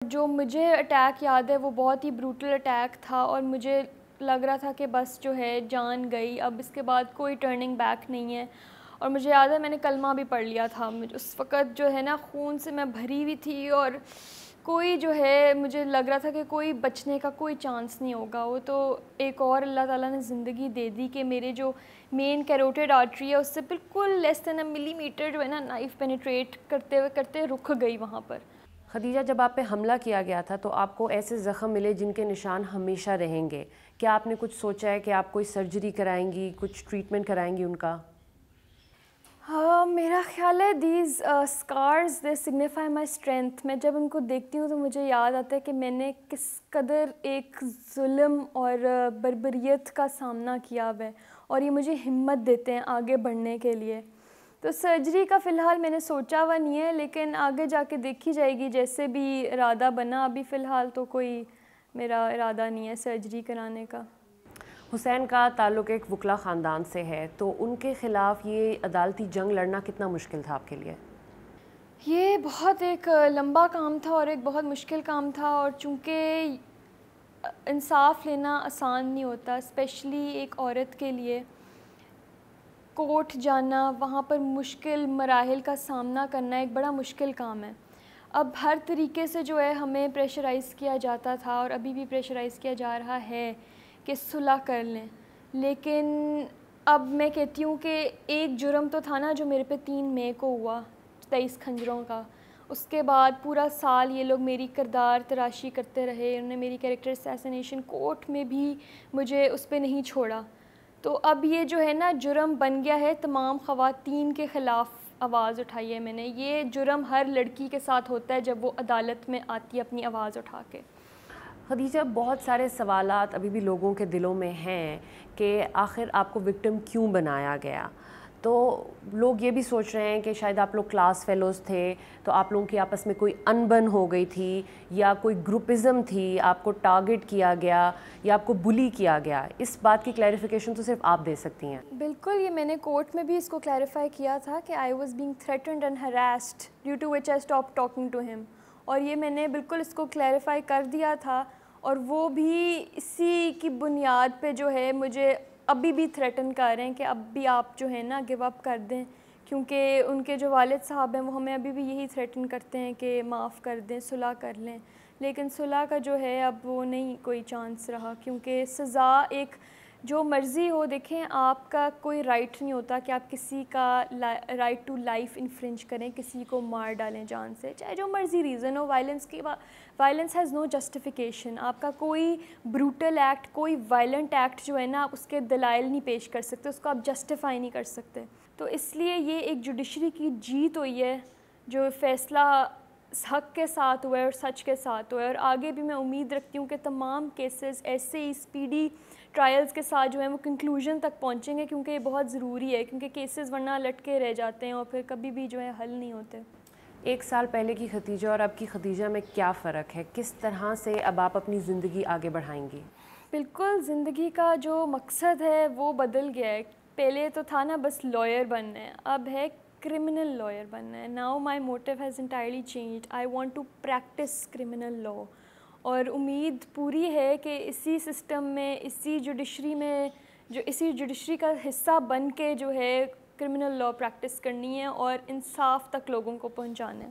جو مجھے اٹیک یاد ہے وہ بہت ہی بروٹل اٹیک تھا، اور مجھے لگ رہا تھا کہ بس جو ہے جان گئی، اب اس کے بعد کوئی ٹرننگ بیک نہیں ہے. اور مجھے یاد ہے میں نے کلمہ بھی پڑھ لیا تھا. اس وقت جو ہے نا خون سے میں بھری ہوئی تھی، اور کوئی جو ہے مجھے لگ رہا تھا کہ کوئی بچنے کا کوئی چانس نہیں ہوگا. وہ تو ایک اور اللہ تعالیٰ نے زندگی دے دی کہ میرے جو مین کیروٹیڈ آرٹری ہے اس سے بالکل لیس دین اے ملی میٹر جو ہے نا نائف پینیٹریٹ کرتے رک گئی وہاں پر. خدیجہ، جب آپ پہ حملہ کیا گیا تھا تو آپ کو ایسے زخم ملے جن کے نشان ہمیشہ رہیں گے. کیا آپ نے کچھ سوچا ہے کہ آپ کوئی سرجری کرائیں گی، کچھ ٹریٹمنٹ کرائیں گی ان کا؟ میرا خیال ہے these Oscars they signify my strength. میں جب ان کو دیکھتی ہوں تو مجھے یاد آتا ہے کہ میں نے کس قدر ایک ظلم اور بربریت کا سامنا کیا ہے، اور یہ مجھے ہمت دیتے ہیں آگے بڑھنے کے لیے. تو سرجری کا فی الحال میں نے سوچا ہوا نہیں ہے، لیکن آگے جا کے دیکھی جائے گی جیسے بھی ارادہ بنا. ابھی فی الحال تو کوئی میرا ارادہ نہیں ہے سرجری کرانے کا. حسین کا تعلق ایک وکلا خاندان سے ہے، تو ان کے خلاف یہ عدالتی جنگ لڑنا کتنا مشکل تھا آپ کے لیے؟ یہ بہت ایک لمبا کام تھا اور ایک بہت مشکل کام تھا، اور چونکہ انصاف لینا آسان نہیں ہوتا، اسپیشلی ایک عورت کے لیے. کورٹ جانا، وہاں پر مشکل مراحل کا سامنا کرنا ایک بڑا مشکل کام ہے. اب ہر طریقے سے جو ہے ہمیں پریشرائز کیا جاتا تھا، اور ابھی بھی پریشرائز کیا جا رہا ہے کہ صلح کر لیں. لیکن اب میں کہتی ہوں کہ ایک جرم تو تھا نا جو میرے پہ 3 مئی کو ہوا، 23 کھنجروں کا. اس کے بعد پورا سال یہ لوگ میری کردار تراشی کرتے رہے، انہوں نے میری کیریکٹر اسیسینیشن کورٹ میں بھی مجھے اس پہ نہیں چھوڑا. تو اب یہ جو ہے نا جرم بن گیا ہے، تمام خواتین کے خلاف آواز اٹھائی ہے میں نے. یہ جرم ہر لڑکی کے ساتھ ہوتا ہے جب وہ عدالت میں آتی ہے اپنی آواز اٹھا کے. خدیجہ، بہت سارے سوالات ابھی بھی لوگوں کے دلوں میں ہیں کہ آخر آپ کو وکٹم کیوں بنایا گیا. تو لوگ یہ بھی سوچ رہے ہیں کہ شاید آپ لوگ کلاس فیلوز تھے تو آپ لوگوں کی آپس میں کوئی انبن ہو گئی تھی، یا کوئی گروپزم تھی، آپ کو ٹارگٹ کیا گیا یا آپ کو بلی کیا گیا. اس بات کی کلیریفیکیشن تو صرف آپ دے سکتی ہیں. بالکل، یہ میں نے کورٹ میں بھی اس کو کلیریفائی کیا تھا کہ I was being threatened and harassed due to which I stop talking to him. اور یہ میں نے بالکل اس کو کلیریفائی کر دیا تھا، اور وہ بھی اسی کی بنیاد پہ جو ہے مجھے ابھی بھی تھریٹن کر رہے ہیں کہ اب بھی آپ جو ہے نا گیو اپ کر دیں، کیونکہ ان کے جو والد صاحب ہیں وہ ہمیں ابھی بھی یہی تھریٹن کرتے ہیں کہ معاف کر دیں، صلح کر لیں. لیکن صلح کا جو ہے اب وہ نہیں کوئی چانس رہا، کیونکہ سزا ایک جو مرضی ہو. دیکھیں، آپ کا کوئی رائٹ نہیں ہوتا کہ آپ کسی کا رائٹ ٹو لائف انفرنج کریں، کسی کو مار ڈالیں جان سے، چاہے جو مرضی reason who. Violence has no justification. آپ کا کوئی بروٹل ایکٹ، کوئی وائلنٹ ایکٹ جو ہے نا آپ اس کے دلائل نہیں پیش کر سکتے، اس کو آپ جسٹیفائی نہیں کر سکتے. تو اس لیے یہ ایک جوڈیشری کی جیت ہوئی ہے، جو فیصلہ حق کے ساتھ ہوا ہے اور سچ کے ساتھ ہوا ہے. اور آگے بھی میں امید رکھتی ہوں کہ تمام کیسز ایسے ہی اسپیڈی ٹرائلز کے ساتھ جو ہیں وہ کنکلوژن تک پہنچیں گے، کیونکہ یہ بہت ضروری ہے، کیونکہ کیسز ورنہ لٹکے رہ جاتے ہیں اور پھر کبھی بھی جو ہے حل نہیں ہوتے. 1 سال پہلے کی خدیجہ اور اب کی خدیجہ میں کیا فرق ہے؟ کس طرح سے اب آپ اپنی زندگی آگے بڑھائیں گی؟ بالکل، زندگی کا جو مقصد ہے وہ بدل گیا ہے. پہلے تو تھا نا بس لائر بننا ہے، اب ہے کرمنل لائر بننا ہے. Now my motive has entirely changed. I want to practice criminal law. اور امید پوری ہے کہ اسی سسٹم میں، اسی جوڈیشری میں، جو اسی جوڈیشری کا حصہ بن کے جو ہے کرمنل لا پریکٹس کرنی ہے اور انصاف تک لوگوں کو پہنچانا ہے.